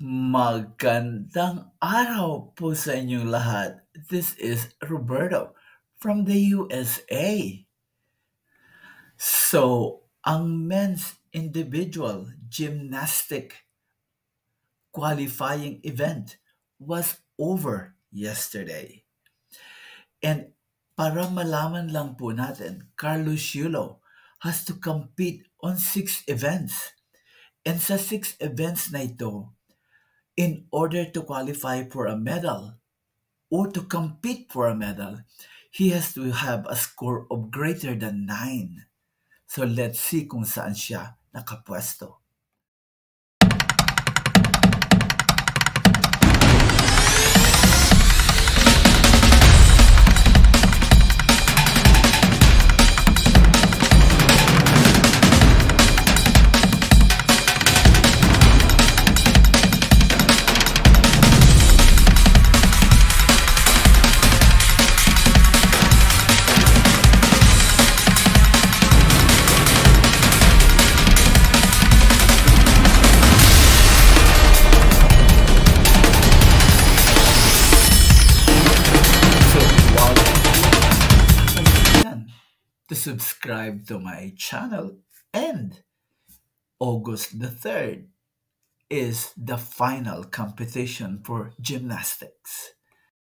Magandang araw po sa inyong lahat. This is Roberto from the USA. So, ang men's individual gymnastic qualifying event was over yesterday. And para malaman lang po natin, Carlos Yulo has to compete on 6 events. And sa 6 events na ito, in order to qualify for a medal or to compete for a medal, he has to have a score of greater than 9. So let's see kung saan siya nakapwesto. So while to subscribe to my channel, and August the 3rd is the final competition for gymnastics.